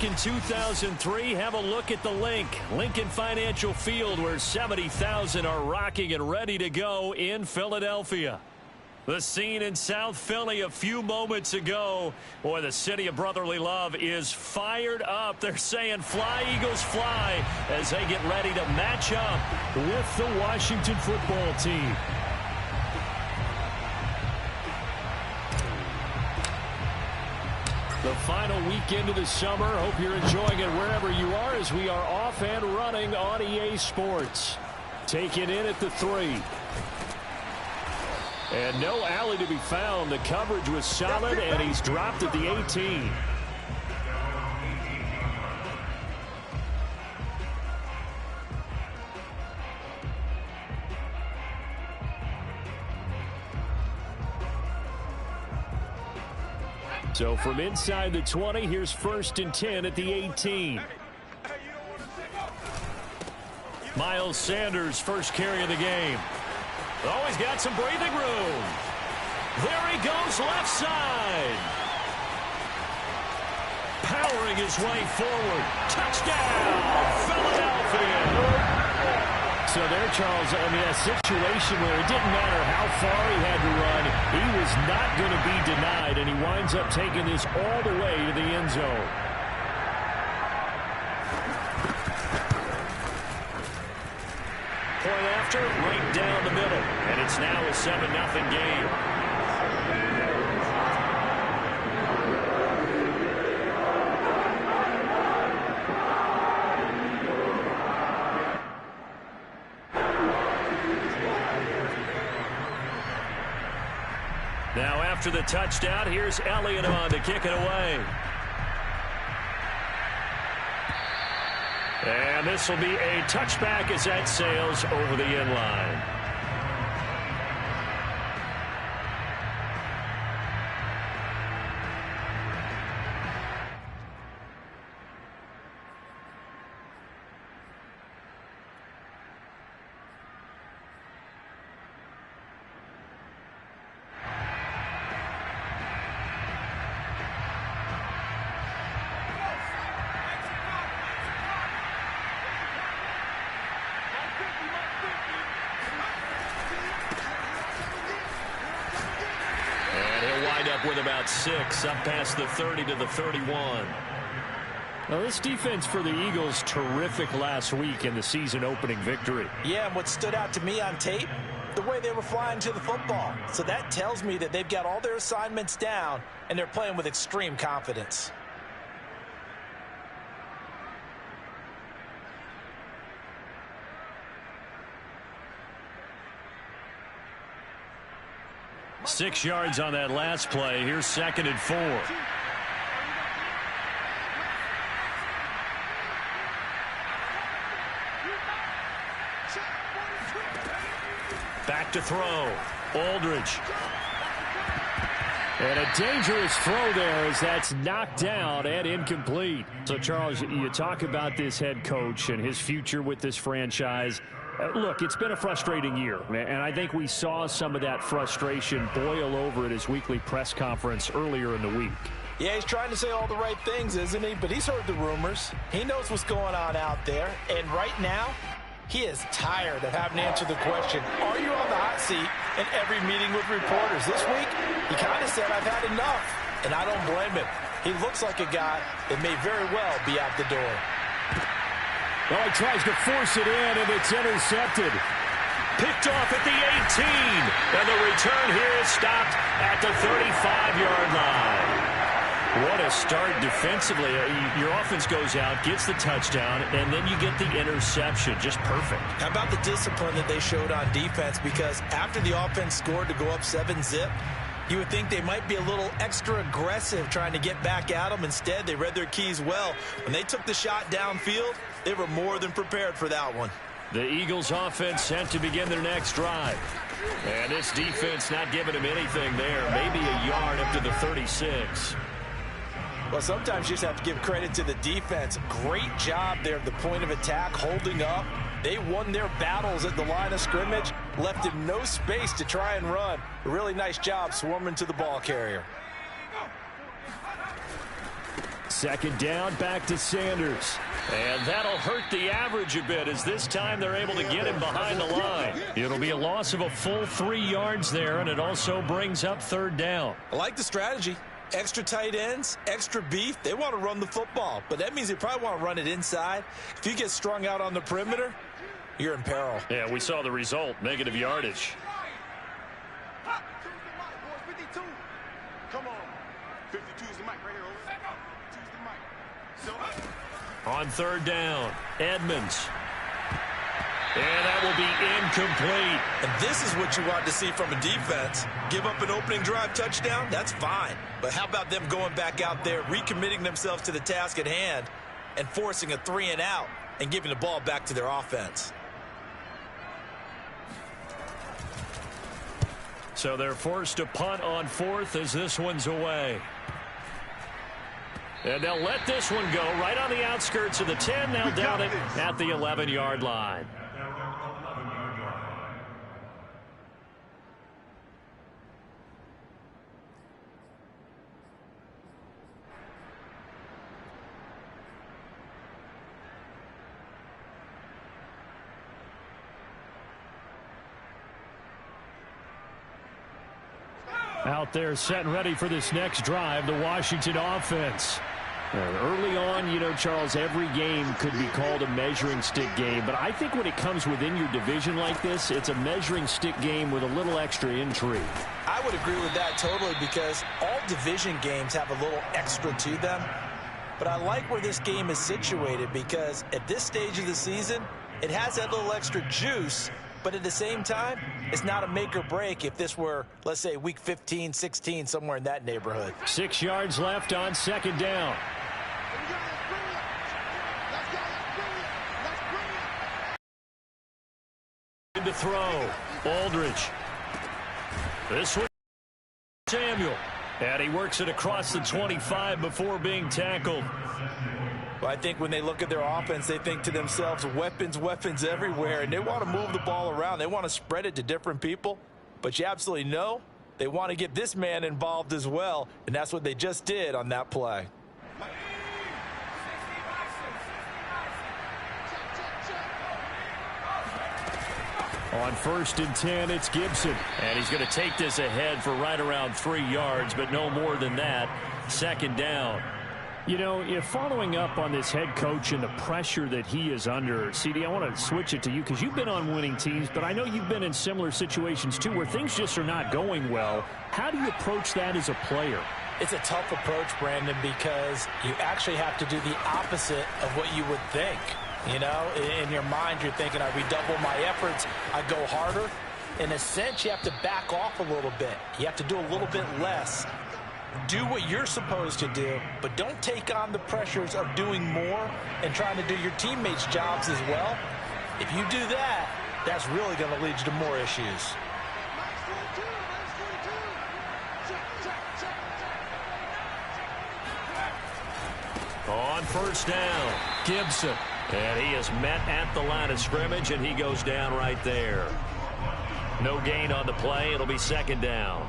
back in 2003, have a look at the Lincoln Financial Field, where 70,000 are rocking and ready to go in Philadelphia. The scene in South Philly a few moments ago. Boy, the city of brotherly love is fired up. They're saying, "Fly, Eagles, fly," as they get ready to match up with the Washington football team. The final weekend of the summer. Hope you're enjoying it wherever you are, as we are off and running on EA Sports. Taken in at the 3. And no alley to be found. The coverage was solid, and he's dropped at the 18. So from inside the 20, here's 1st and 10 at the 18. Miles Sanders, first carry of the game. Oh, he's got some breathing room. There he goes, left side. Powering his way forward. Touchdown, Philadelphia. So there, Charles, I mean, a situation where it didn't matter how far he had to run. He was not going to be denied, and he winds up taking this all the way to the end zone. Point after, right down the middle. And it's now a 7-0 game. Now after the touchdown, here's Elliott on to kick it away. And this will be a touchback as that sails over the end line. With about 6, up past the 30 to the 31. Now, this defense for the Eagles, terrific last week in the season-opening victory. Yeah, and what stood out to me on tape, the way they were flying to the football. So that tells me that they've got all their assignments down, and they're playing with extreme confidence. Six yards on that last play. Here's 2nd and 4. Back to throw. Aldridge. And a dangerous throw there as that's knocked down and incomplete. So, Charles, you talk about this head coach and his future with this franchise. Look, it's been a frustrating year, and I think we saw some of that frustration boil over at his weekly press conference earlier in the week. Yeah, he's trying to say all the right things, isn't he? But he's heard the rumors. He knows what's going on out there. And right now, he is tired of having to answer the question, are you on the hot seat in every meeting with reporters? This week, he kind of said, I've had enough. And I don't blame him. He looks like a guy that may very well be out the door. Well, he tries to force it in, and it's intercepted. Picked off at the 18. And the return here is stopped at the 35-yard line. What a start defensively. Your offense goes out, gets the touchdown, and then you get the interception. Just perfect. How about the discipline that they showed on defense? Because after the offense scored to go up 7-zip, you would think they might be a little extra aggressive trying to get back at them. Instead, they read their keys well. When they took the shot downfield, they were more than prepared for that one. The Eagles offense set to begin their next drive. And this defense not giving them anything there. Maybe a yard up to the 36. Well, sometimes you just have to give credit to the defense. Great job there at the point of attack, holding up. They won their battles at the line of scrimmage, left him no space to try and run. A really nice job swarming to the ball carrier. Second down, back to Sanders. And that'll hurt the average a bit as this time they're able to get him behind the line. It'll be a loss of a full 3 yards there, and it also brings up third down. I like the strategy. Extra tight ends, extra beef. They want to run the football, but that means they probably want to run it inside. If you get strung out on the perimeter, you're in peril. Yeah, we saw the result, negative yardage. Come on. 52 is the mic right here. On third down, Edmonds. And that will be incomplete. And this is what you want to see from a defense. Give up an opening drive touchdown, that's fine. But how about them going back out there, recommitting themselves to the task at hand, and forcing a 3 and out and giving the ball back to their offense? So they're forced to punt on fourth as this one's away. And they'll let this one go right on the outskirts of the 10. They'll down it at the 11-yard line. Out there set and ready for this next drive, the Washington offense. Early on, you know, Charles, every game could be called a measuring stick game. But I think when it comes within your division like this, it's a measuring stick game with a little extra intrigue. I would agree with that totally because all division games have a little extra to them. But I like where this game is situated because at this stage of the season, it has that little extra juice. But at the same time, it's not a make or break if this were, let's say, week 15, 16, somewhere in that neighborhood. 6 yards left on second down. To throw, Aldridge. This one, Samuel. And he works it across the 25 before being tackled. Well, I think when they look at their offense, they think to themselves, weapons, weapons everywhere, and they want to move the ball around. They want to spread it to different people, but you absolutely know they want to get this man involved as well, and that's what they just did on that play. On 1st and 10, it's Gibson. And he's going to take this ahead for right around 3 yards, but no more than that. Second down. You know, if following up on this head coach and the pressure that he is under, CD, I want to switch it to you because you've been on winning teams, but I know you've been in similar situations too where things just are not going well. How do you approach that as a player? It's a tough approach, Brandon, because you actually have to do the opposite of what you would think. You know, in your mind, you're thinking, I redouble my efforts, I go harder. In a sense, you have to back off a little bit. You have to do a little bit less. Do what you're supposed to do, but don't take on the pressures of doing more and trying to do your teammates' jobs as well. If you do that, that's really going to lead you to more issues. On 1st down, Gibson. And he is met at the line of scrimmage, and he goes down right there. No gain on the play. It'll be second down.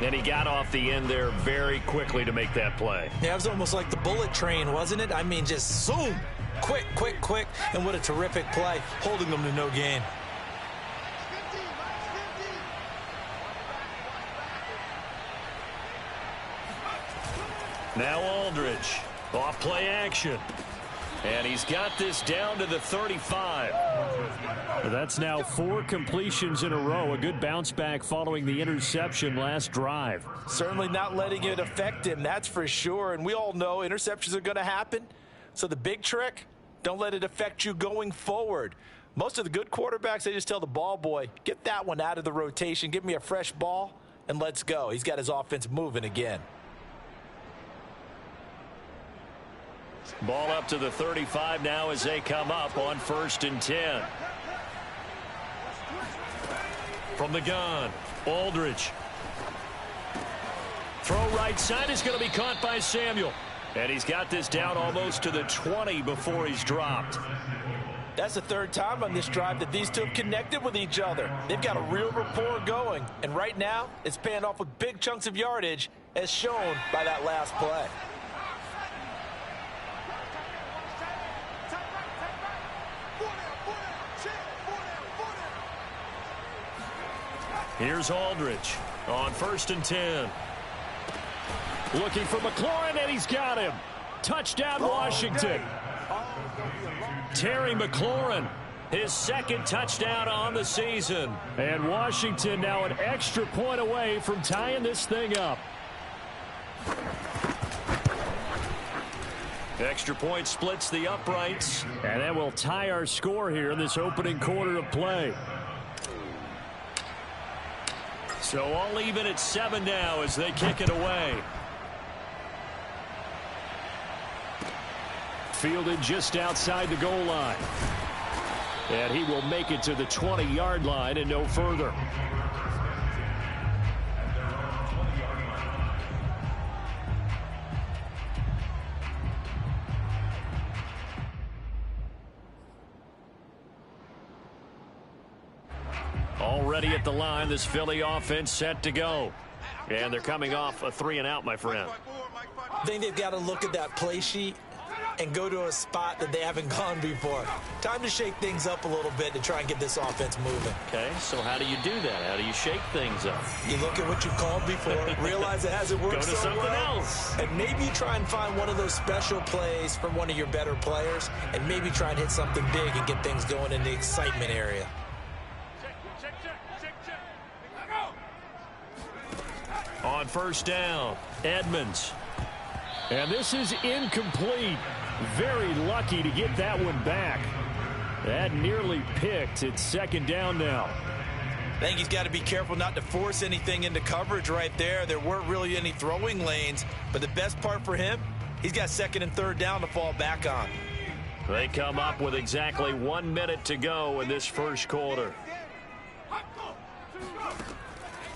And he got off the end there very quickly to make that play. Yeah, it was almost like the bullet train, wasn't it? I mean, just zoom. Quick, quick, quick. And what a terrific play, holding them to no gain. Now Aldridge. Off play action. And he's got this down to the 35. That's now 4 completions in a row. A good bounce back following the interception last drive. Certainly not letting it affect him, that's for sure. And we all know interceptions are going to happen. So the big trick, don't let it affect you going forward. Most of the good quarterbacks, they just tell the ball boy, get that one out of the rotation, give me a fresh ball, and let's go. He's got his offense moving again. Ball up to the 35 now as they come up on 1st and 10. From the gun, Aldridge. Throw right side is going to be caught by Samuel. And he's got this down almost to the 20 before he's dropped. That's the 3rd time on this drive that these two have connected with each other. They've got a real rapport going. And right now, it's paying off with big chunks of yardage as shown by that last play. Here's Aldridge on 1st and 10. Looking for McLaurin, and he's got him. Touchdown, Washington. Terry McLaurin, his 2nd touchdown on the season. And Washington now an extra point away from tying this thing up. Extra point splits the uprights, and that will tie our score here in this opening quarter of play. So all even at 7 now as they kick it away. Fielded just outside the goal line. And he will make it to the 20-yard line and no further. Already at the line, this Philly offense set to go. And they're coming off a 3-and-out, my friend. I think they've got to look at that play sheet and go to a spot that they haven't gone before. Time to shake things up a little bit to try and get this offense moving. Okay, so how do you do that? How do you shake things up? You look at what you've called before, realize it hasn't worked so well. Go to something else. And maybe you try and find one of those special plays from one of your better players, and maybe try and hit something big and get things going in the excitement area. On 1st down, Edmonds. And this is incomplete. Very lucky to get that one back. That nearly picked. It's 2nd down now. I think he's got to be careful not to force anything into coverage right there. There weren't really any throwing lanes, but the best part for him, he's got 2nd and 3rd down to fall back on. They come up with exactly 1 minute to go in this first quarter.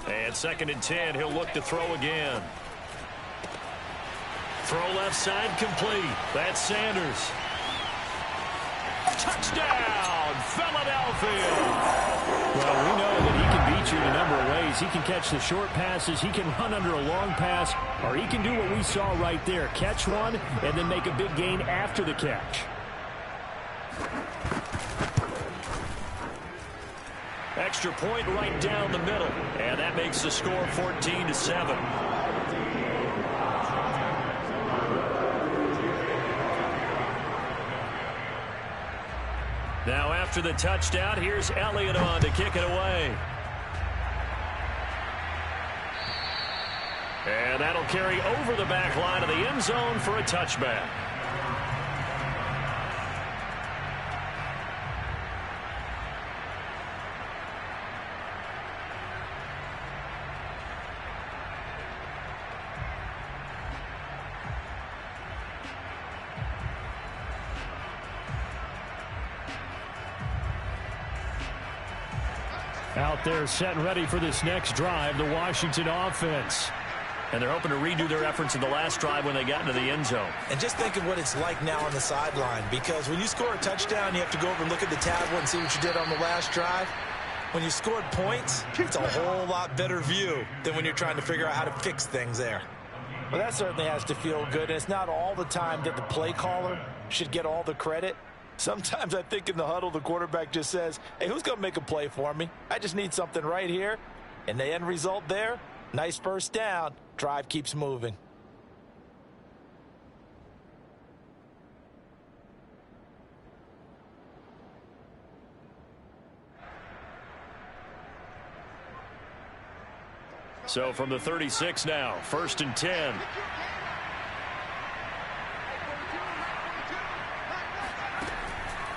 And 2nd and 10, he'll look to throw again. Throw left side complete. That's Sanders. Touchdown, Philadelphia. Well, we know that he can beat you in a number of ways. He can catch the short passes. He can run under a long pass. Or he can do what we saw right there. Catch one and then make a big gain after the catch. Extra point right down the middle. And that makes the score 14-7. Now after the touchdown, here's Elliott on to kick it away. And that'll carry over the back line of the end zone for a touchback. Out there set and ready for this next drive, the Washington offense. And they're hoping to redo their efforts in the last drive when they got into the end zone. And just think of what it's like now on the sideline, because when you score a touchdown, you have to go over and look at the tablet and see what you did on the last drive. When you scored points, it's a whole lot better view than when you're trying to figure out how to fix things there. Well, that certainly has to feel good. And it's not all the time that the play caller should get all the credit. Sometimes I think in the huddle, the quarterback just says, hey, who's going to make a play for me? I just need something right here. And the end result there, nice first down. Drive keeps moving. So from the 36 now, 1st and 10.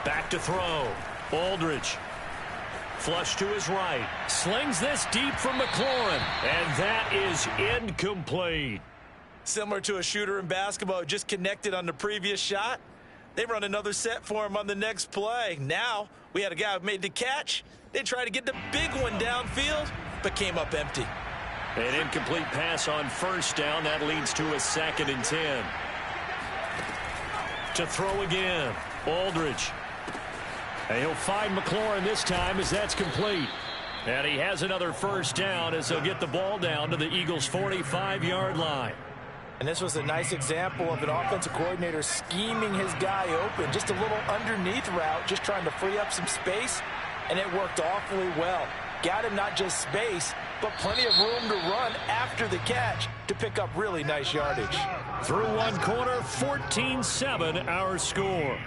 Back to throw. Aldridge. Flush to his right. Slings this deep from McLaurin. And that is incomplete. Similar to a shooter in basketball who just connected on the previous shot. They run another set for him on the next play. Now we had a guy who made the catch. They tried to get the big one downfield, but came up empty. An incomplete pass on 1st down. That leads to a 2nd and 10. To throw again. Aldridge. And he'll find McLaurin this time as that's complete. And he has another 1st down as they'll get the ball down to the Eagles' 45-yard line. And this was a nice example of an offensive coordinator scheming his guy open. Just a little underneath route, just trying to free up some space, and it worked awfully well. Got him not just space, but plenty of room to run after the catch to pick up really nice yardage. Through one quarter, 14-7 our score.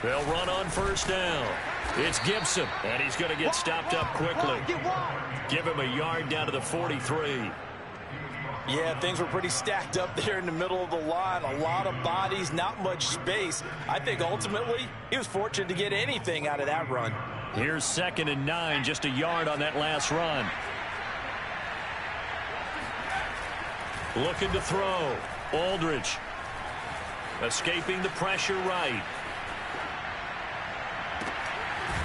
They'll run on first down. It's Gibson, and he's going to get stopped up quickly. Give him a yard down to the 43. Yeah, things were pretty stacked up there in the middle of the line. A lot of bodies, not much space. I think ultimately he was fortunate to get anything out of that run. Here's 2nd and 9, just a yard on that last run. Looking to throw. Aldridge. Escaping the pressure right.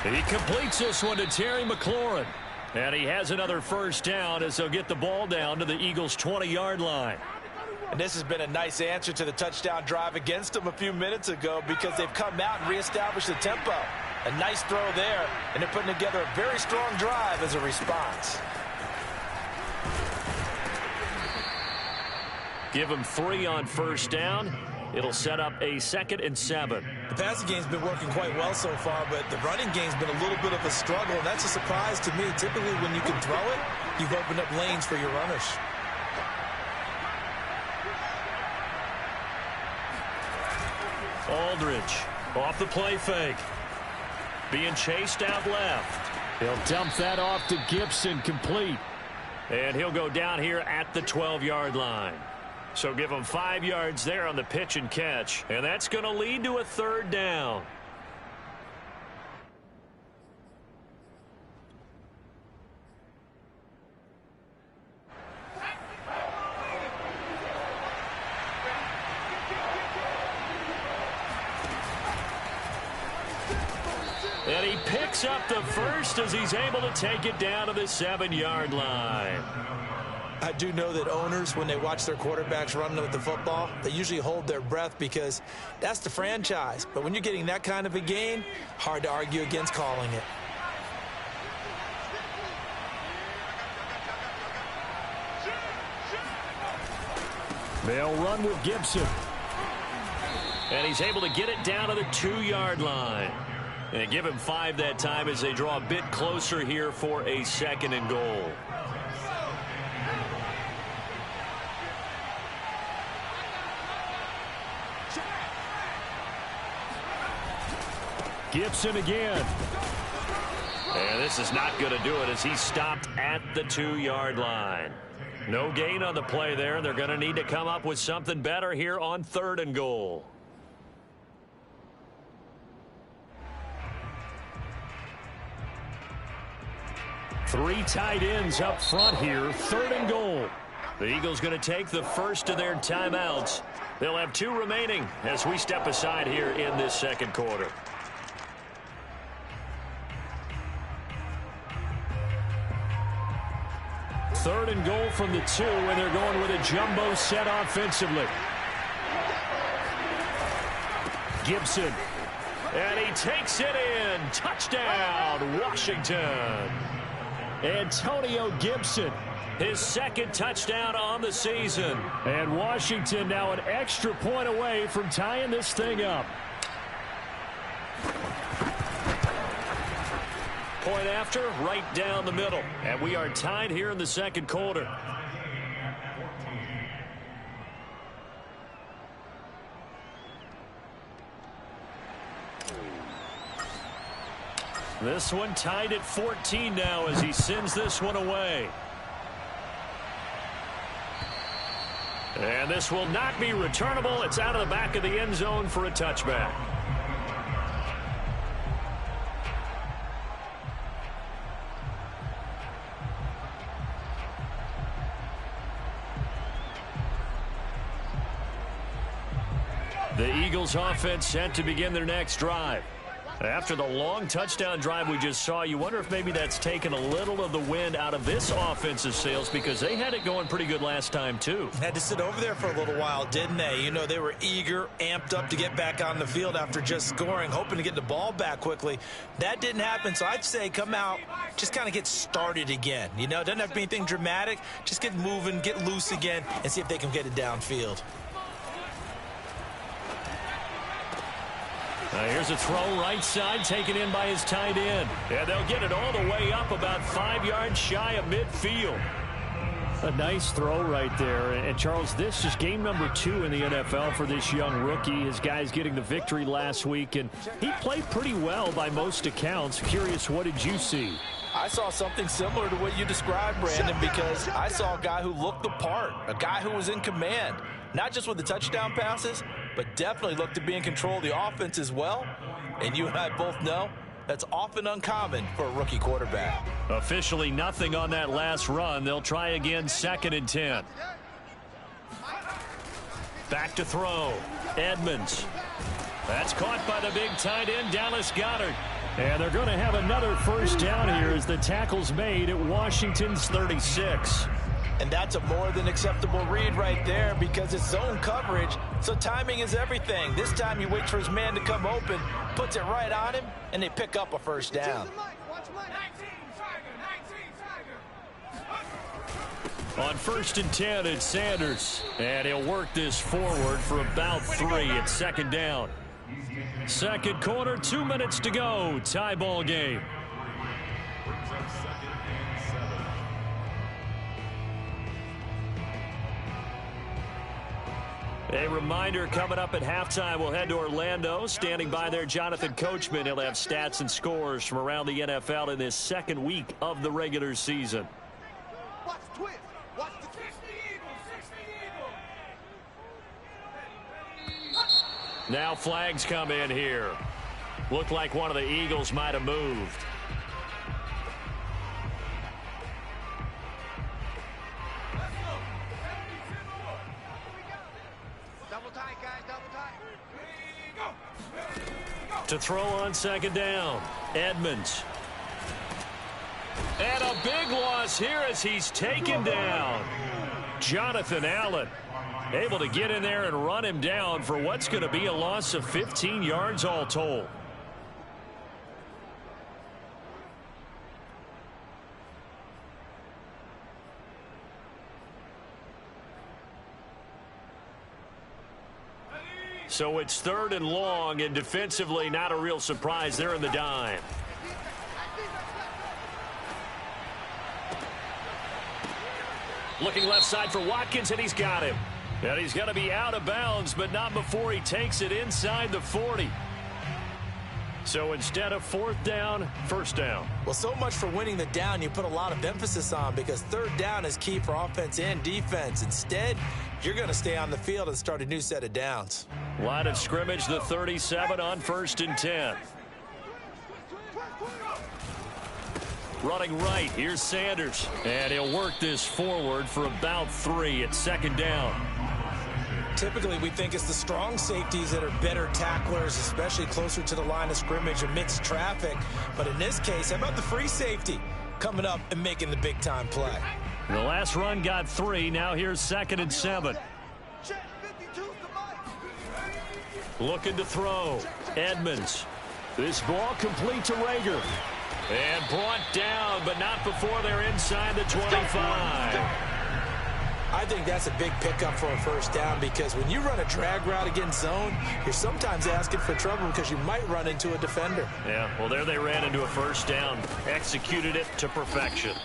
He completes this one to Terry McLaurin. And he has another first down as they'll get the ball down to the Eagles' 20-yard line. And this has been a nice answer to the touchdown drive against them a few minutes ago because they've come out and reestablished the tempo. A nice throw there, and they're putting together a very strong drive as a response. Give him 3 on first down. It'll set up a 2nd and 7. The passing game's been working quite well so far, but the running game's been a little bit of a struggle, and that's a surprise to me. Typically, when you can throw it, you've opened up lanes for your runners. Aldridge off the play fake. Being chased out left. He'll dump that off to Gibson, complete. And he'll go down here at the 12-yard line. So give him 5 yards there on the pitch and catch. And that's going to lead to a 3rd down. And he picks up the first as he's able to take it down to the 7-yard line. I do know that owners, when they watch their quarterbacks running with the football, they usually hold their breath because that's the franchise. But when you're getting that kind of a gain, hard to argue against calling it. They'll run with Gibson. And he's able to get it down to the 2-yard line. And give him 5 that time as they draw a bit closer here for a 2nd and goal. Gibson again. And this is not going to do it as he's stopped at the 2-yard line. No gain on the play there. They're going to need to come up with something better here on 3rd and goal. Three tight ends up front here. 3rd and goal. The Eagles going to take the first of their timeouts. They'll have 2 remaining as we step aside here in this 2nd quarter. Third and goal from the 2, and they're going with a jumbo set offensively. Gibson. And he takes it in. Touchdown, Washington. Antonio Gibson, his 2nd touchdown on the season. And Washington now an extra point away from tying this thing up. Point after, right down the middle. And we are tied here in the 2nd quarter. This one tied at 14 now as he sends this one away. And this will not be returnable. It's out of the back of the end zone for a touchback. The Eagles offense set to begin their next drive. After the long touchdown drive we just saw, you wonder if maybe that's taken a little of the wind out of this offensive sails, because they had it going pretty good last time too. Had to sit over there for a little while, didn't they? You know, they were eager, amped up to get back on the field after just scoring, hoping to get the ball back quickly. That didn't happen, so I'd say come out, just kind of get started again. You know, it doesn't have to be anything dramatic. Just get moving, get loose again, and see if they can get it downfield. Here's a throw right side, taken in by his tight end. And they'll get it all the way up about 5 yards shy of midfield. A nice throw right there. And, Charles, this is game number 2 in the NFL for this young rookie. His guys getting the victory last week, and he played pretty well by most accounts. Curious, what did you see? I saw something similar to what you described, Brandon, because I saw a guy who looked the part, a guy who was in command, not just with the touchdown passes, but definitely looked to be in control of the offense as well. And you and I both know that's often uncommon for a rookie quarterback. Officially nothing on that last run. They'll try again, 2nd and 10. Back to throw. Edmonds. That's caught by the big tight end, Dallas Goedert. And they're going to have another first down here as the tackle's made at Washington's 36. And that's a more than acceptable read right there, because it's zone coverage, so timing is everything. This time he waits for his man to come open, puts it right on him, and they pick up a first down. On 1st and 10, it's Sanders. And he'll work this forward for about 3 at 2nd down. Second quarter, 2 minutes to go. Tie ball game. A reminder, coming up at halftime, we'll head to Orlando. Standing by there, Jonathan Coachman. He'll have stats and scores from around the NFL in this second week of the regular season. Watch the twist. Watch the twist. Now flags come in here. Looked like one of the Eagles might have moved. To throw on 2nd down, Edmonds. And a big loss here as he's taken down. Jonathan Allen able to get in there and run him down for what's going to be a loss of 15 yards all told. So it's 3rd and long, and defensively not a real surprise. They're in the dime. Looking left side for Watkins, and he's got him. And he's going to be out of bounds, but not before he takes it inside the 40. So instead of 4th down, 1st down. Well, so much for winning the down you put a lot of emphasis on, because 3rd down is key for offense and defense. Instead, you're going to stay on the field and start a new set of downs. Line of scrimmage, the 37 on 1st and 10. Running right, here's Sanders. And he'll work this forward for about 3 at 2nd down. Typically, we think it's the strong safeties that are better tacklers, especially closer to the line of scrimmage amidst traffic. But in this case, how about the free safety coming up and making the big-time play? The last run got 3. Now here's 2nd and 7. Looking to throw. Edmonds. This ball complete to Rager. And brought down, but not before they're inside the 25. I think that's a big pickup for a first down, because when you run a drag route against zone, you're sometimes asking for trouble because you might run into a defender. Yeah, well, there they ran into a first down. Executed it to perfection.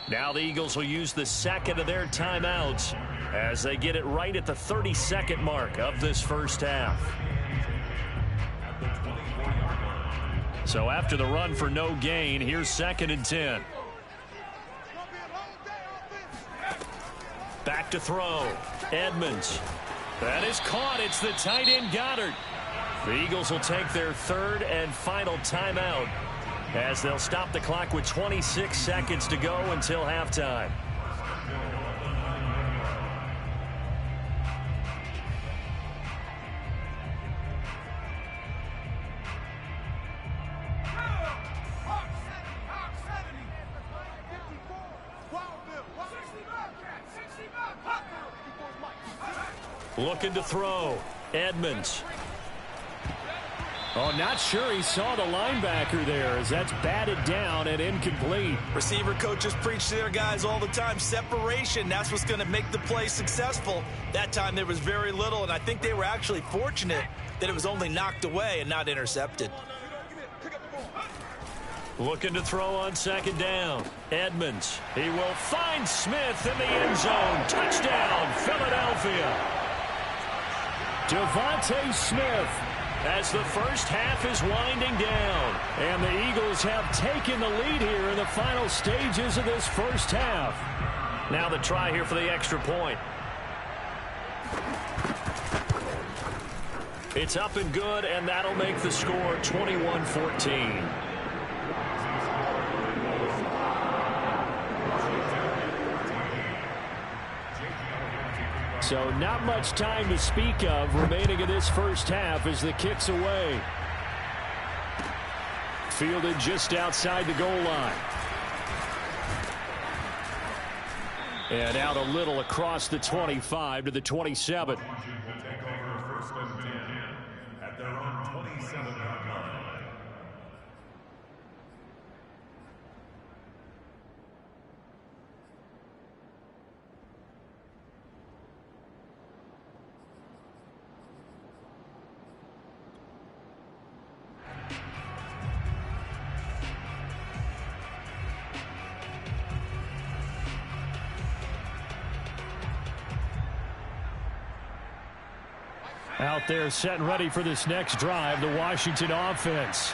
Now the Eagles will use the 2nd of their timeouts as they get it right at the 32nd mark of this first half. So after the run for no gain, here's 2nd and 10. Back to throw. Edmonds. That is caught. It's the tight end Goedert. The Eagles will take their 3rd and final timeout as they'll stop the clock with 26 seconds to go until halftime. Looking to throw. Edmonds. Oh, not sure he saw the linebacker there as that's batted down and incomplete. Receiver coaches preach to their guys all the time. Separation, that's what's going to make the play successful. That time there was very little, and I think they were actually fortunate that it was only knocked away and not intercepted. Looking to throw on second down. Edmonds. He will find Smith in the end zone. Touchdown, Philadelphia. Devontae Smith, as the first half is winding down. And the Eagles have taken the lead here in the final stages of this first half. Now the try here for the extra point. It's up and good, and that'll make the score 21-14. So not much time to speak of remaining in this first half as the kick's away. Fielded just outside the goal line. And out a little across the 25 to the 27. Out there set and ready for this next drive, the Washington offense,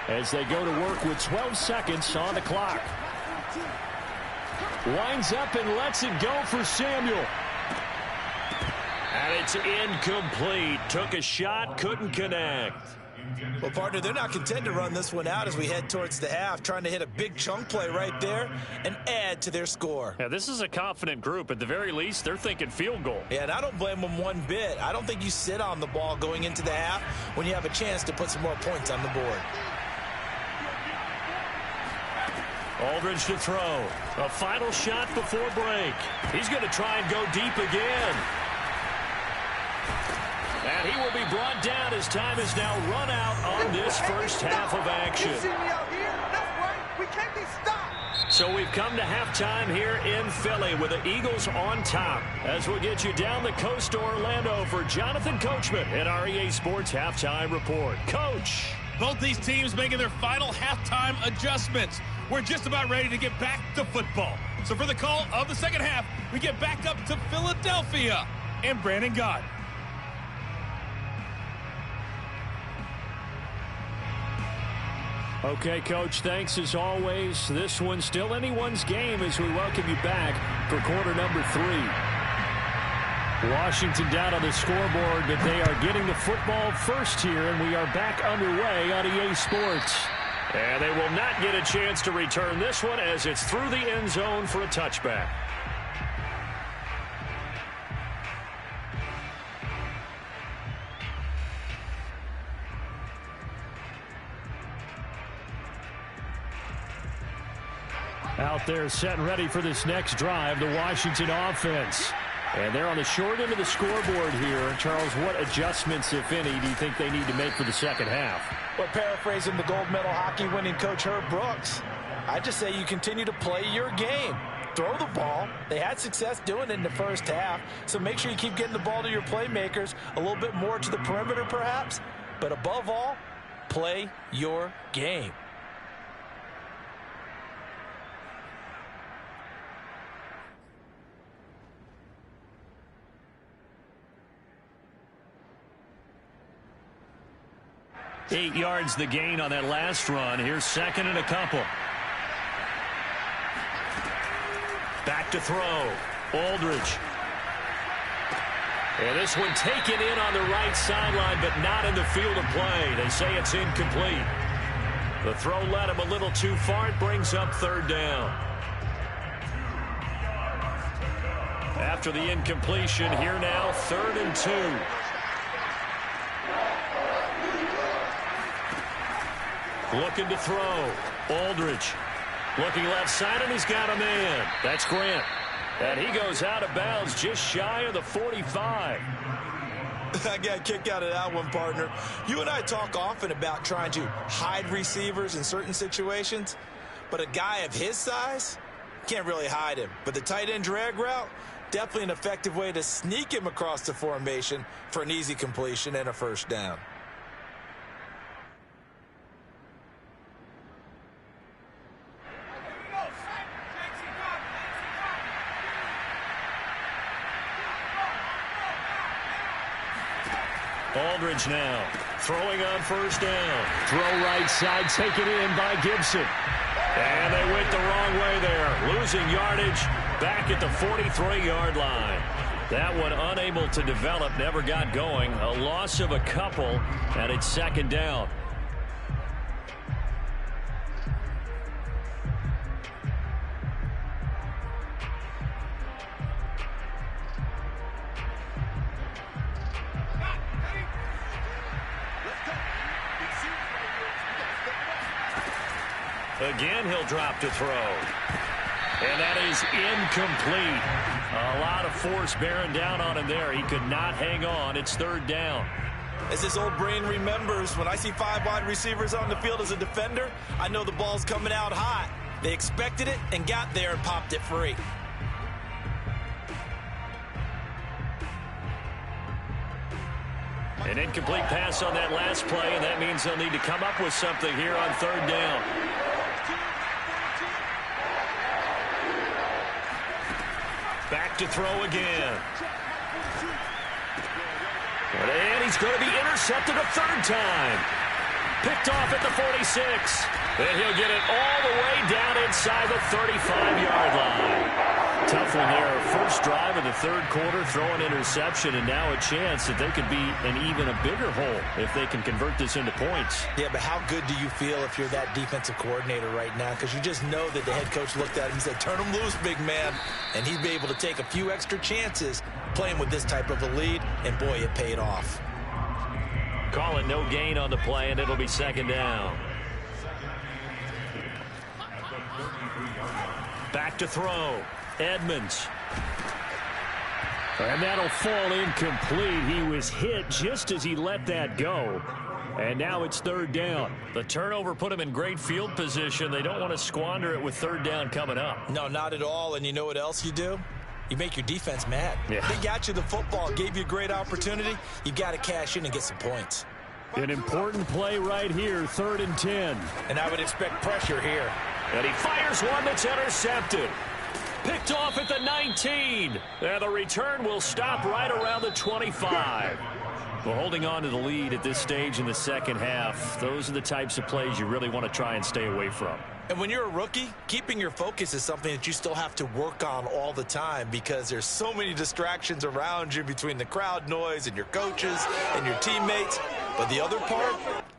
as they go to work with 12 seconds on the clock. Winds up and lets it go for Samuel. And it's incomplete. Took a shot, couldn't connect. Well, partner, they're not content to run this one out as we head towards the half, trying to hit a big chunk play right there and add to their score. Yeah, this is a confident group. At the very least, they're thinking field goal. Yeah, and I don't blame them one bit. I don't think you sit on the ball going into the half when you have a chance to put some more points on the board. Aldridge to throw. A final shot before break. He's going to try and go deep again. And he will be brought down as time is now run out on this first half of action. You see me out here? That's right. We can't be stopped. So we've come to halftime here in Philly with the Eagles on top. As we'll get you down the coast to Orlando for Jonathan Coachman at our EA Sports Halftime Report. Coach. Both these teams making their final halftime adjustments. We're just about ready to get back to football. So for the call of the second half, we get back up to Philadelphia and Brandon Gott. Okay, Coach, thanks as always. This one's still anyone's game as we welcome you back for quarter number 3. Washington down on the scoreboard, but they are getting the football first here, and we are back underway on EA Sports. And they will not get a chance to return this one as it's through the end zone for a touchback. Out there set and ready for this next drive, the Washington offense. And they're on the short end of the scoreboard here. Charles, what adjustments, if any, do you think they need to make for the second half? Well, paraphrasing the gold medal hockey winning coach Herb Brooks, I just say you continue to play your game. Throw the ball. They had success doing it in the first half, so make sure you keep getting the ball to your playmakers, a little bit more to the perimeter perhaps, but above all, play your game. Eight yards the gain on that last run. Here's second and a couple. Back to throw. Aldridge. And this one taken in on the right sideline, but not in the field of play. They say it's incomplete. The throw led him a little too far. It brings up third down. After the incompletion, here now, 3rd and 2. Looking to throw. Aldridge. Looking left side, and he's got a man. That's Grant. And he goes out of bounds just shy of the 45. I got a kick out of that one, partner. You and I talk often about trying to hide receivers in certain situations, but a guy of his size can't really hide him. But the tight end drag route, definitely an effective way to sneak him across the formation for an easy completion and a first down. Aldridge now throwing on first down. Throw right side, taken in by Gibson. And they went the wrong way there. Losing yardage back at the 43-yard line. That one unable to develop, never got going. A loss of a couple, and it's second down. Again, he'll drop to throw. And that is incomplete. A lot of force bearing down on him there. He could not hang on. It's third down. As his old brain remembers, when I see 5 wide receivers on the field as a defender, I know the ball's coming out hot. They expected it and got there and popped it free. An incomplete pass on that last play, and that means they'll need to come up with something here on third down. Back to throw again. And he's going to be intercepted a third time. Picked off at the 46. And he'll get it all the way down inside the 35-yard line. Tough one there. First drive of the third quarter, throw an interception, and now a chance that they could be an even a bigger hole if they can convert this into points. Yeah, but how good do you feel if you're that defensive coordinator right now? Because you just know that the head coach looked at him and said, turn him loose, big man. And he'd be able to take a few extra chances playing with this type of a lead, and boy, it paid off. Call it no gain on the play, and it'll be second down. Back to throw. Edmonds. And that'll fall incomplete. He was hit just as he let that go. And now it's third down. The turnover put him in great field position. They don't want to squander it with third down coming up. No, not at all. And you know what else you do? You make your defense mad. Yeah. They got you the football, gave you a great opportunity. You got to cash in and get some points. An important play right here, 3rd and 10. And I would expect pressure here. And he fires one that's intercepted. Picked off at the 19. And the return will stop right around the 25. Well, holding on to the lead at this stage in the second half, those are the types of plays you really want to try and stay away from. And when you're a rookie, keeping your focus is something that you still have to work on all the time because there's so many distractions around you between the crowd noise and your coaches and your teammates. But the other part,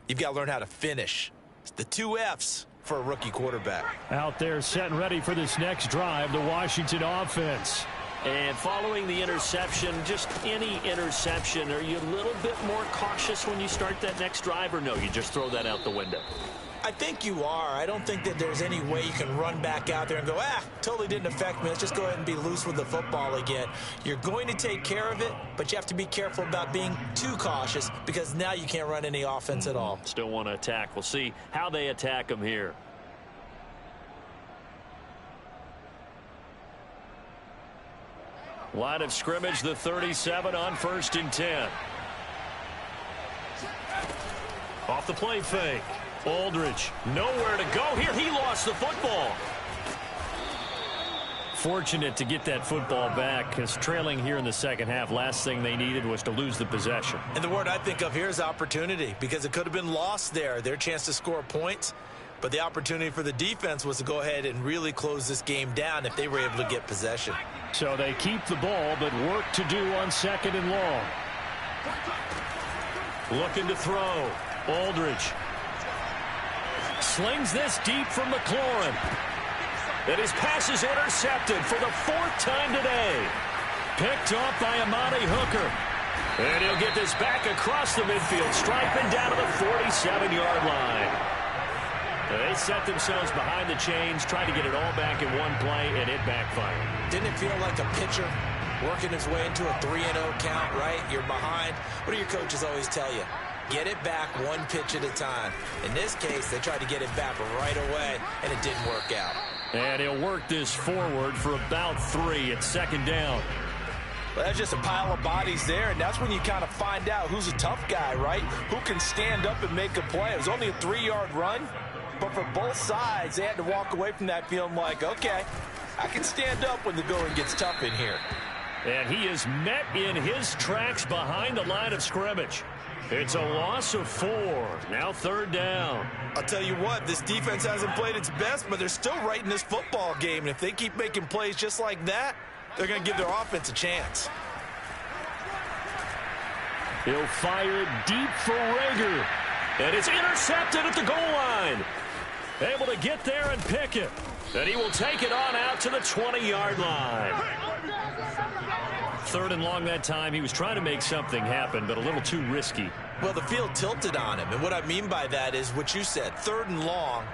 you've got to learn how to finish. It's the 2 F's for a rookie quarterback. Out there set and ready for this next drive, the Washington offense. And following the interception, just any interception, are you a little bit more cautious when you start that next drive, or no, you just throw that out the window? I think you are. I don't think that there's any way you can run back out there and go, totally didn't affect me. Let's just go ahead and be loose with the football again. You're going to take care of it, but you have to be careful about being too cautious because now you can't run any offense at all. Still want to attack. We'll see how they attack them here. Line of scrimmage, the 37 on 1st and 10. Off the play fake. Aldridge, nowhere to go here. He lost the football. Fortunate to get that football back because trailing here in the second half, last thing they needed was to lose the possession. And the word I think of here is opportunity because it could have been lost there. Their chance to score points, but the opportunity for the defense was to go ahead and really close this game down if they were able to get possession. So they keep the ball, but work to do on 2nd and long. Looking to throw. Aldridge. Slings this deep from McLaurin. And his pass is intercepted for the 4th time today. Picked off by Amani Hooker. And he'll get this back across the midfield stripe and down to the 47-yard line. They set themselves behind the chains, tried to get it all back in one play, and it backfired. Didn't it feel like a pitcher working his way into a 3-0 count, right? You're behind. What do your coaches always tell you? Get it back one pitch at a time. In this case, they tried to get it back right away, and it didn't work out. And he'll work this forward for about 3 at second down. Well, that's just a pile of bodies there, and that's when you kind of find out who's a tough guy, right? Who can stand up and make a play. It was only a 3-yard run, but for both sides, they had to walk away from that feeling like, okay, I can stand up when the going gets tough in here. And he is met in his tracks behind the line of scrimmage. It's a loss of 4. Now third down. I'll tell you what, this defense hasn't played its best, but they're still right in this football game. And if they keep making plays just like that, they're going to give their offense a chance. He'll fire it deep for Rager. And it's intercepted at the goal line. Able to get there and pick it. And he will take it on out to the 20-yard line. 3rd and long that time. He was trying to make something happen, but a little too risky. Well, the field tilted on him. And what I mean by that is what you said. 3rd and long.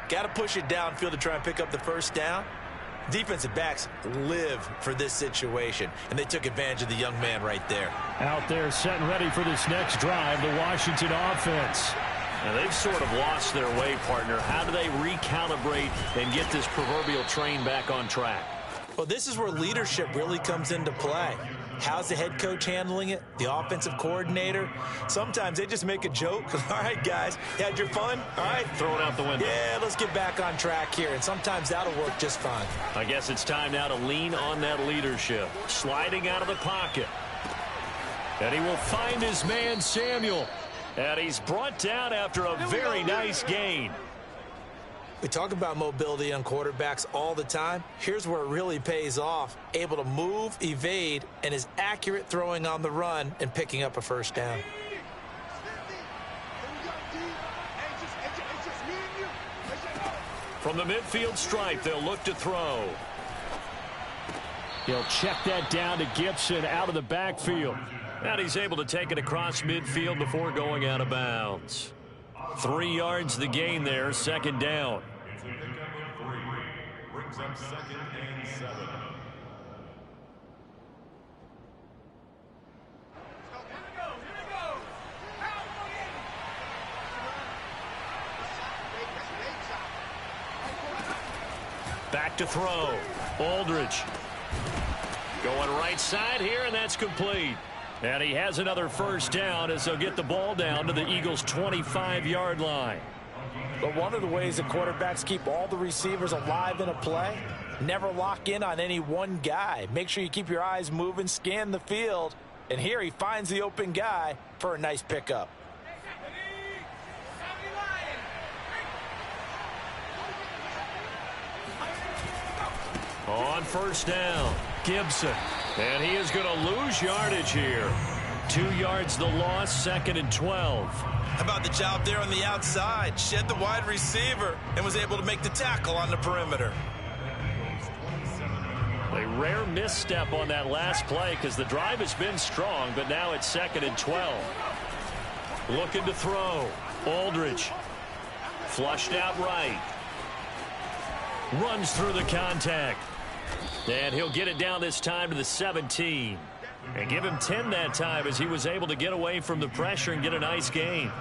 Got to push it downfield to try and pick up the first down. Defensive backs live for this situation, and they took advantage of the young man right there. Out there set and ready for this next drive, the Washington offense. Now they've sort of lost their way, partner. How do they recalibrate and get this proverbial train back on track? Well, this is where leadership really comes into play. How's the head coach handling it? The offensive coordinator? Sometimes they just make a joke. All right, guys, you had your fun? All right. Throw it out the window. Yeah, let's get back on track here, and sometimes that'll work just fine. I guess it's time now to lean on that leadership. Sliding out of the pocket. And he will find his man, Samuel. And he's brought down after a very nice gain. We talk about mobility on quarterbacks all the time. Here's where it really pays off. Able to move, evade, and is accurate throwing on the run and picking up a first down. From the midfield stripe, they'll look to throw. He'll check that down to Gibson out of the backfield. And he's able to take it across midfield before going out of bounds. 3 yards the gain there, second down. Brings up 2nd and 7. Back to throw. Aldridge. Going right side here, and that's complete. And he has another first down as they'll get the ball down to the Eagles' 25-yard line. But one of the ways the quarterbacks keep all the receivers alive in a play, never lock in on any one guy. Make sure you keep your eyes moving, scan the field. And here he finds the open guy for a nice pickup. On first down, Gibson. And he is going to lose yardage here. 2 yards the loss, 2nd and 12. How about the job there on the outside? Shed the wide receiver and was able to make the tackle on the perimeter. A rare misstep on that last play because the drive has been strong, but now it's 2nd and 12. Looking to throw. Aldridge. Flushed out right. Runs through the contact. And he'll get it down this time to the 17. And give him 10 that time as he was able to get away from the pressure and get a nice gain.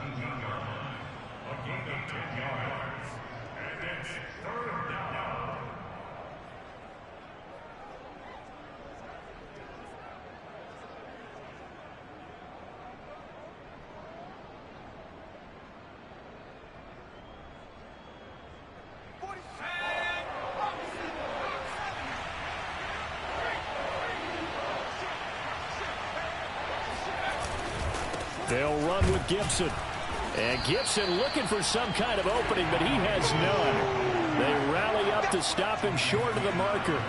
They'll run with Gibson. And Gibson looking for some kind of opening, but he has none. They rally up to stop him short of the marker.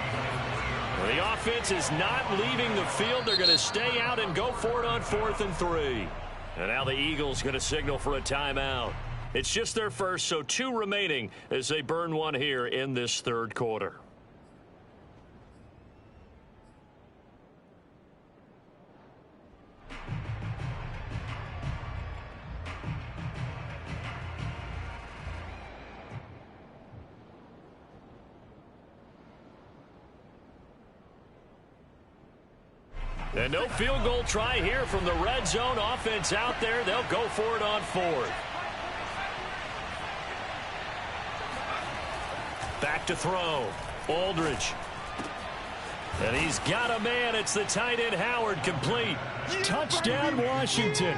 The offense is not leaving the field. They're going to stay out and go for it on 4th and 3. And now the Eagles going to signal for a timeout. It's just their first, so 2 remaining as they burn one here in this 3rd quarter. And no field goal try here from the red zone. Offense out there. They'll go for it on 4th. Back to throw. Aldridge. And he's got a man. It's the tight end Howard, complete. Touchdown Washington.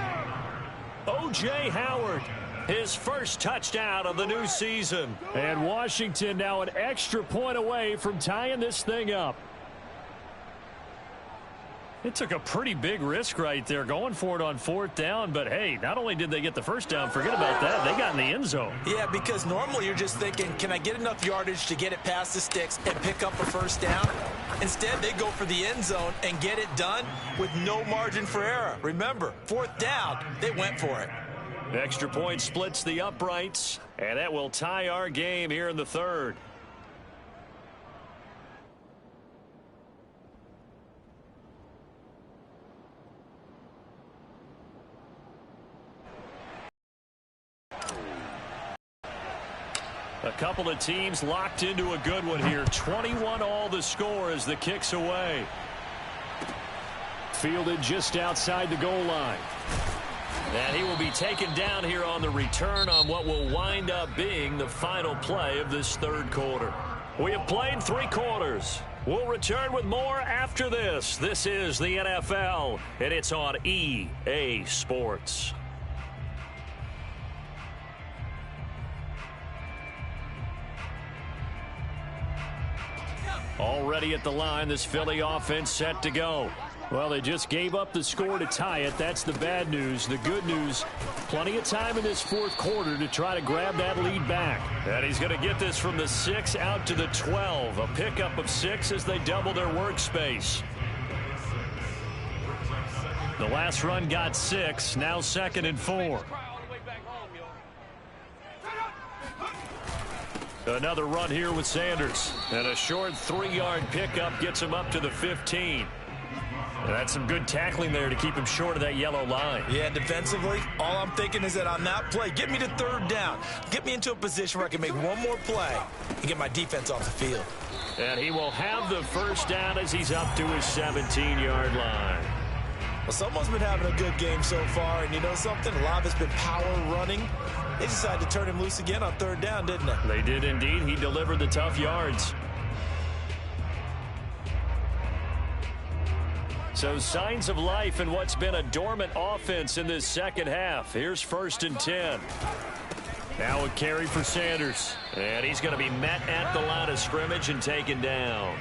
O.J. Howard, his first touchdown of the new season. And Washington now an extra point away from tying this thing up. It took a pretty big risk right there going for it on 4th down. But, hey, not only did they get the first down, forget about that, they got in the end zone. Yeah, because normally you're just thinking, can I get enough yardage to get it past the sticks and pick up a first down? Instead, they go for the end zone and get it done with no margin for error. Remember, 4th down, they went for it. Extra point splits the uprights, and that will tie our game here in the 3rd. A couple of teams locked into a good one here. 21 all the score as the kick's away. Fielded just outside the goal line. And he will be taken down here on the return on what will wind up being the final play of this 3rd quarter. We have played 3 quarters. We'll return with more after this. This is the NFL, and it's on EA Sports. Already at the line, this Philly offense set to go. Well, they just gave up the score to tie it. That's the bad news. The good news, plenty of time in this 4th quarter to try to grab that lead back. And he's going to get this from the 6 out to the 12. A pickup of 6 as they double their workspace. The last run got 6. Now 2nd and 4. Another run here with Sanders. And a short 3-yard pickup gets him up to the 15. And that's some good tackling there to keep him short of that yellow line. Yeah, defensively, all I'm thinking is that on that play, get me to 3rd down. Get me into a position where I can make one more play and get my defense off the field. And he will have the first down as he's up to his 17-yard line. Well, someone's been having a good game so far, and you know something? A lot of it's been power running. They decided to turn him loose again on 3rd down, didn't they? They did indeed. He delivered the tough yards. So signs of life in what's been a dormant offense in this 2nd half. Here's 1st and 10. Now a carry for Sanders. And he's going to be met at the line of scrimmage and taken down.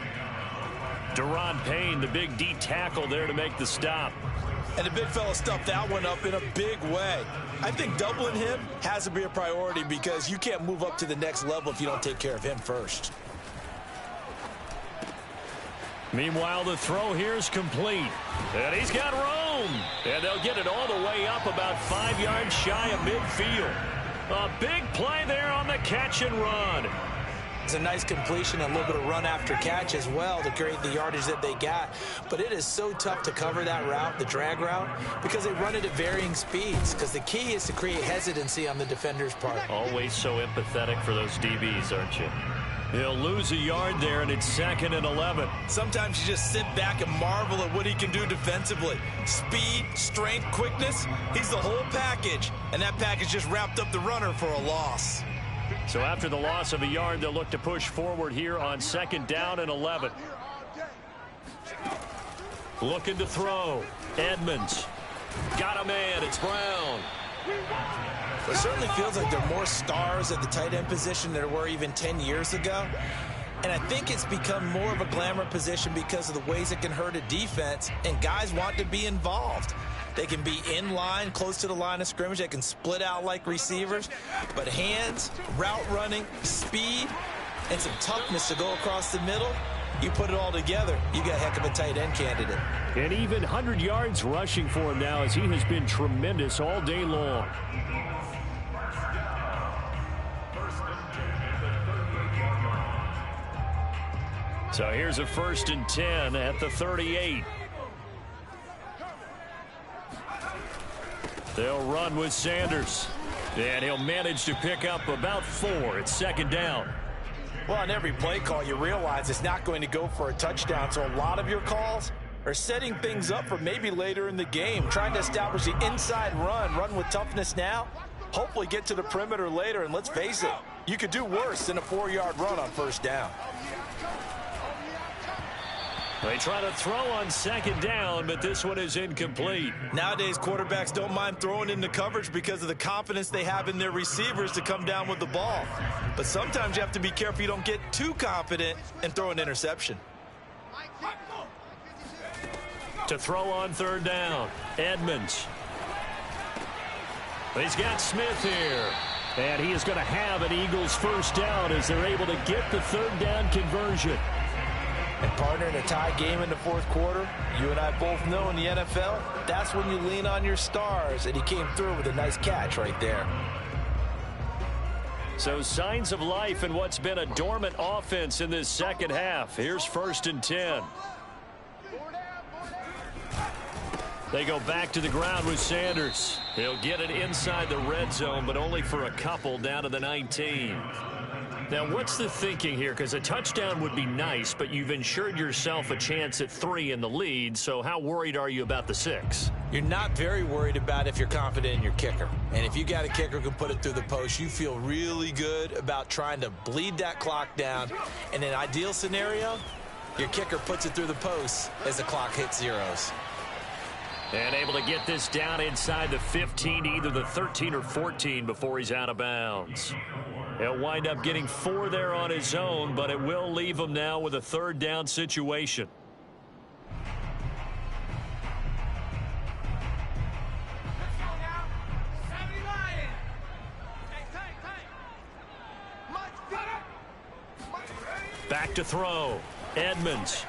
Deron Payne, the big D tackle there to make the stop. And the big fella stuffed that one up in a big way. I think doubling him has to be a priority because you can't move up to the next level if you don't take care of him first. Meanwhile, the throw here is complete. And he's got room. And they'll get it all the way up about 5 yards shy of midfield. A big play there on the catch and run. It's a nice completion, a little bit of run after catch as well to create the yardage that they got. But it is so tough to cover that route, the drag route, because they run it at varying speeds. Because the key is to create hesitancy on the defender's part. Always so empathetic for those DBs, aren't you? He'll lose a yard there, and it's 2nd and 11. Sometimes you just sit back and marvel at what he can do defensively. Speed, strength, quickness, he's the whole package. And that package just wrapped up the runner for a loss. So after the loss of a yard, they'll look to push forward here on 2nd down and 11. Looking to throw. Edmonds. Got a man. It's Brown. It certainly feels like there are more stars at the tight end position than there were even 10 years ago. And I think it's become more of a glamour position because of the ways it can hurt a defense, and guys want to be involved. They can be in line, close to the line of scrimmage. They can split out like receivers. But hands, route running, speed, and some toughness to go across the middle, you put it all together, you got a heck of a tight end candidate. And even 100 yards rushing for him now as he has been tremendous all day long. So here's a 1st and 10 at the 38. They'll run with Sanders. And he'll manage to pick up about 4. It's 2nd down. Well, on every play call, you realize it's not going to go for a touchdown. So a lot of your calls or setting things up for maybe later in the game, trying to establish the inside run with toughness now, hopefully get to the perimeter later, and let's face it, you could do worse than a 4-yard run on first down. They try to throw on second down, but this one is incomplete. Nowadays, quarterbacks don't mind throwing into coverage because of the confidence they have in their receivers to come down with the ball. But sometimes you have to be careful you don't get too confident and throw an interception. To throw on third down, Edmonds. He's got Smith here. And he is going to have an Eagles first down as they're able to get the third down conversion. And partner, in a tie game in the fourth quarter, you and I both know in the NFL, that's when you lean on your stars, and he came through with a nice catch right there. So signs of life in what's been a dormant offense in this second half. Here's 1st and 10. They go back to the ground with Sanders. He'll get it inside the red zone, but only for a couple down to the 19. Now, what's the thinking here? Because a touchdown would be nice, but you've ensured yourself a chance at 3 in the lead, so how worried are you about the 6? You're not very worried about if you're confident in your kicker. And if you got a kicker who can put it through the post, you feel really good about trying to bleed that clock down. In an ideal scenario, your kicker puts it through the post as the clock hits zeros. And able to get this down inside the 15, either the 13 or 14 before he's out of bounds. He'll wind up getting 4 there on his own, but it will leave him now with a third down situation. Back to throw. Edmonds.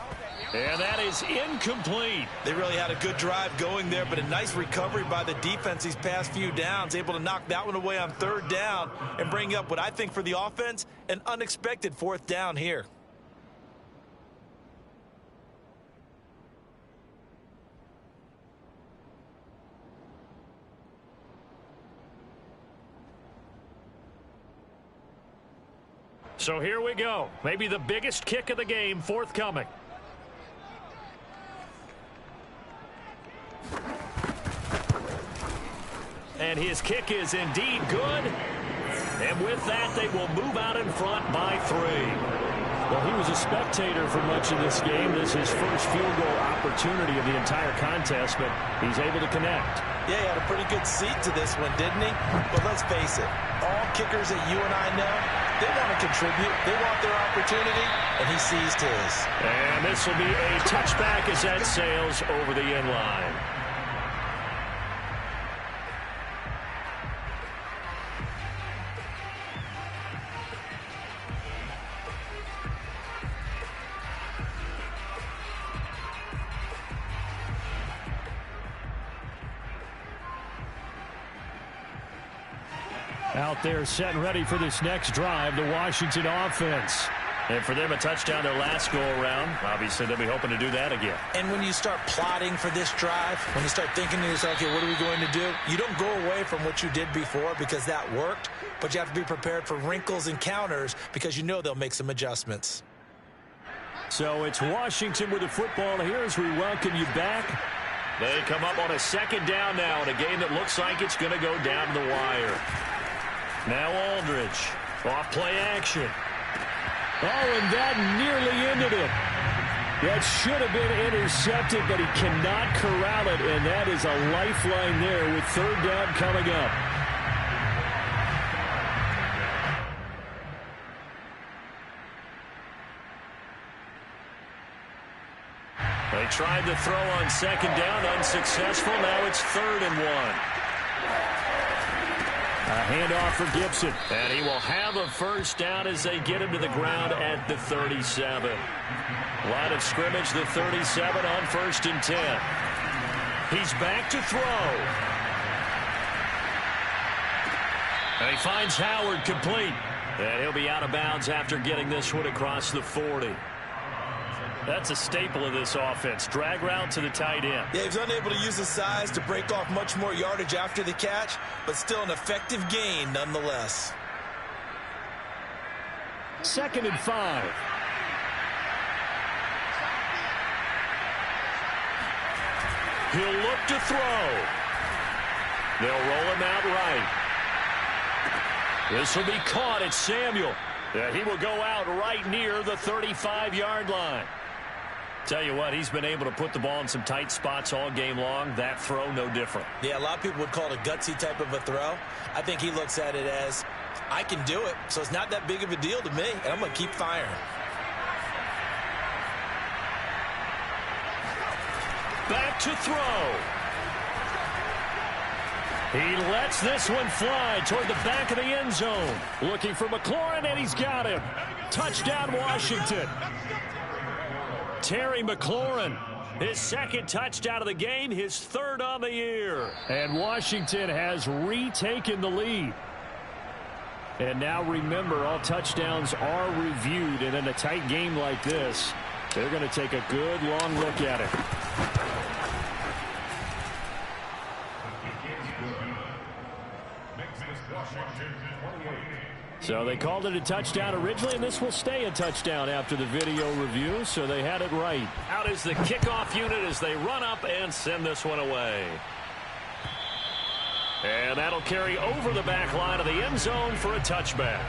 And that is incomplete. They really had a good drive going there, but a nice recovery by the defense these past few downs, able to knock that one away on third down and bring up what I think for the offense, an unexpected 4th down here. So here we go. Maybe the biggest kick of the game forthcoming. And his kick is indeed good. And with that, they will move out in front by 3. Well, he was a spectator for much of this game. This is his first field goal opportunity of the entire contest, but he's able to connect. Yeah, he had a pretty good seat to this one, didn't he? But let's face it, all kickers that you and I know, they want to contribute. They want their opportunity, and he seized his. And this will be a touchback as that sails over the end line. Out there set and ready for this next drive, the Washington offense. And for them, a touchdown their last go-around. Obviously, they'll be hoping to do that again. And when you start plotting for this drive, when you start thinking to yourself, okay, what are we going to do? You don't go away from what you did before because that worked, but you have to be prepared for wrinkles and counters because you know they'll make some adjustments. So it's Washington with the football here as we welcome you back. They come up on a second down now in a game that looks like it's going to go down to the wire. Now Aldridge, off play action. Oh, and that nearly ended it. That should have been intercepted, but he cannot corral it, and that is a lifeline there with third down coming up. They tried to throw on second down, unsuccessful. Now it's 3rd and 1. A handoff for Gibson. And he will have a first down as they get him to the ground at the 37. Line of scrimmage, the 37 on 1st and 10. He's back to throw. And he finds Howard complete. And he'll be out of bounds after getting this one across the 40. That's a staple of this offense. Drag route to the tight end. Yeah, he was unable to use his size to break off much more yardage after the catch, but still an effective gain nonetheless. 2nd and 5. He'll look to throw. They'll roll him out right. This will be caught at Samuel. He will go out right near the 35-yard line. Tell you what, he's been able to put the ball in some tight spots all game long. That throw, no different. Yeah, a lot of people would call it a gutsy type of a throw. I think he looks at it as, I can do it, so it's not that big of a deal to me, and I'm going to keep firing. Back to throw. He lets this one fly toward the back of the end zone. Looking for McLaurin, and he's got him. Touchdown, Washington. Terry McLaurin, his second touchdown of the game, his third on the year. And Washington has retaken the lead. And now remember, all touchdowns are reviewed, and in a tight game like this, they're going to take a good long look at it. So they called it a touchdown originally, and this will stay a touchdown after the video review, so they had it right. Out is the kickoff unit as they run up and send this one away. And that'll carry over the back line of the end zone for a touchback.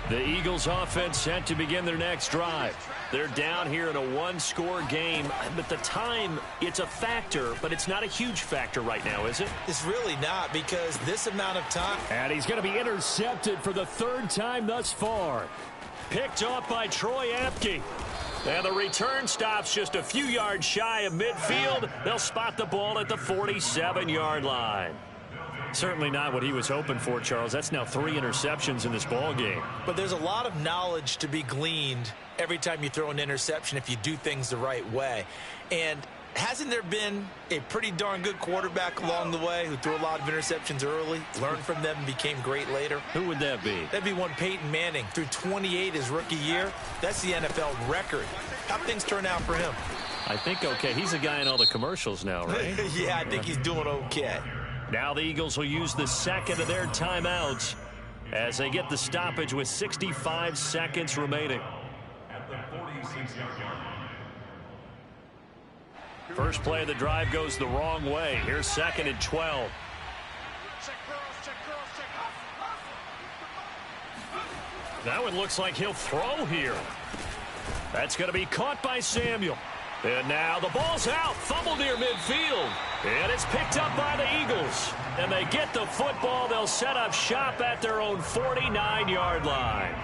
The Eagles offense set to begin their next drive. They're down here in a one-score game, but the time, it's a factor, but it's not a huge factor right now, is it? It's really not, because this amount of time. And he's going to be intercepted for the third time thus far. Picked off by Troy Apke. And the return stops just a few yards shy of midfield. They'll spot the ball at the 47-yard line. Certainly not what he was hoping for, Charles. That's now 3 interceptions in this ball game. But there's a lot of knowledge to be gleaned every time you throw an interception if you do things the right way. And hasn't there been a pretty darn good quarterback along the way who threw a lot of interceptions early, learned from them, and became great later? Who would that be? That'd be one Peyton Manning. Threw 28 his rookie year. That's the NFL record. How'd things turn out for him? I think okay. He's a guy in all the commercials now, right? Yeah, I think he's doing okay. Now the Eagles will use the second of their timeouts as they get the stoppage with 65 seconds remaining. First play of the drive goes the wrong way. Here's 2nd and 12. That one looks like he'll throw here. That's going to be caught by Samuel. And now the ball's out, fumbled near midfield. And it's picked up by the Eagles. And they get the football. They'll set up shop at their own 49-yard line.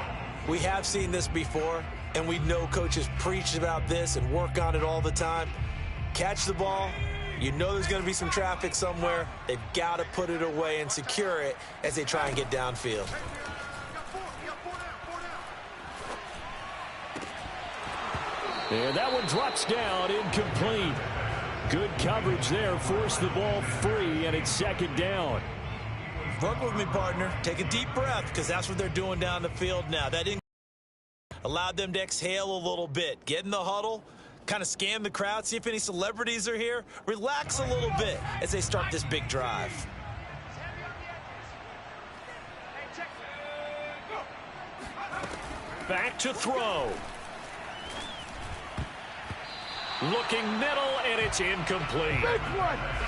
We have seen this before, and we know coaches preach about this and work on it all the time. Catch the ball. You know there's going to be some traffic somewhere. They've got to put it away and secure it as they try and get downfield. And that one drops down, incomplete. Good coverage there, forced the ball free, and it's 2nd down. Work with me, partner. Take a deep breath, because that's what they're doing down the field now. That allowed them to exhale a little bit. Get in the huddle, kind of scan the crowd, see if any celebrities are here. Relax a little bit as they start this big drive. Back to throw. Looking middle, and it's incomplete.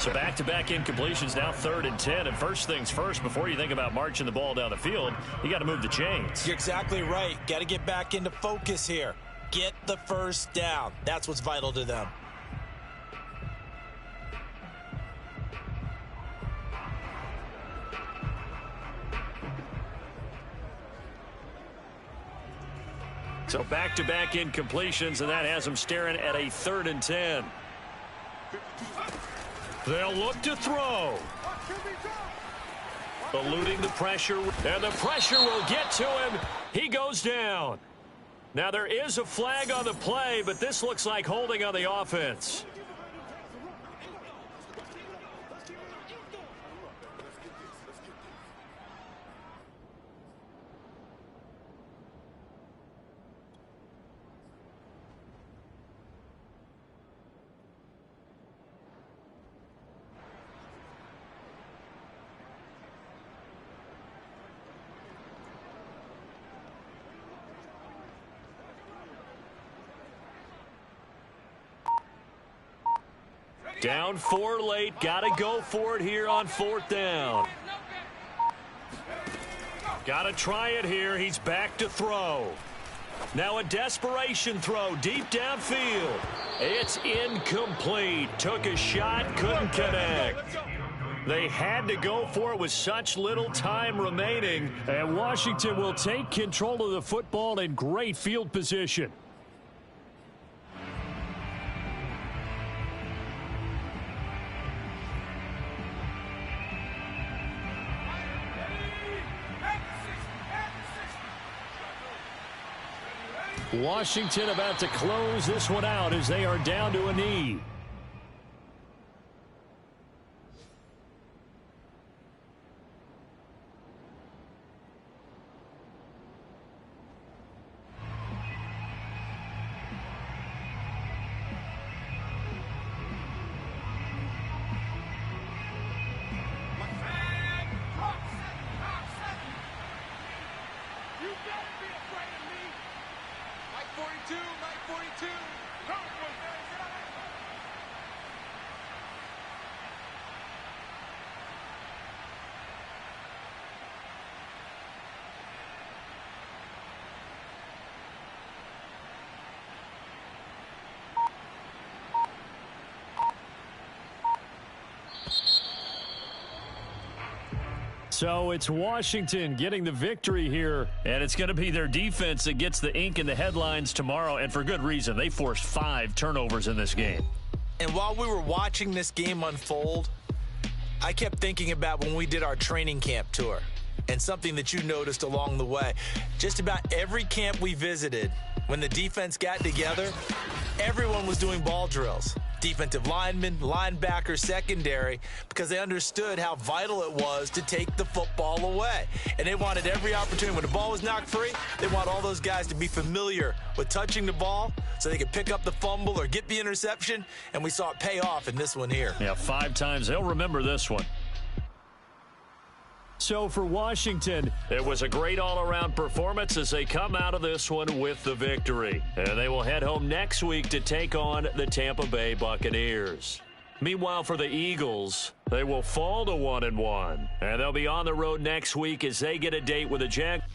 So back-to-back incompletions, now 3rd and 10. And first things first, before you think about marching the ball down the field, you got to move the chains. You're exactly right. Got to get back into focus here. Get the first down. That's what's vital to them. So back-to-back incompletions, and that has them staring at a 3rd and 10. They'll look to throw. Eluding the pressure, and the pressure will get to him. He goes down. Now there is a flag on the play, but this looks like holding on the offense. Down 4 late. Got to go for it here on 4th down. Got to try it here. He's back to throw. Now a desperation throw deep downfield. It's incomplete. Took a shot, couldn't connect. They had to go for it with such little time remaining. And Washington will take control of the football in great field position. Washington about to close this one out as they are down to a knee. So it's Washington getting the victory here. And it's going to be their defense that gets the ink in the headlines tomorrow. And for good reason. They forced 5 turnovers in this game. And while we were watching this game unfold, I kept thinking about when we did our training camp tour. And something that you noticed along the way. Just about every camp we visited, when the defense got together, everyone was doing ball drills. Defensive linemen, linebackers, secondary, because they understood how vital it was to take the football away. And they wanted every opportunity. When the ball was knocked free, they want all those guys to be familiar with touching the ball so they could pick up the fumble or get the interception. And we saw it pay off in this one here. Yeah, 5 times. They'll remember this one. So for Washington, it was a great all-around performance as they come out of this one with the victory. And they will head home next week to take on the Tampa Bay Buccaneers. Meanwhile, for the Eagles, they will fall to 1-1. And they'll be on the road next week as they get a date with the Jaguars.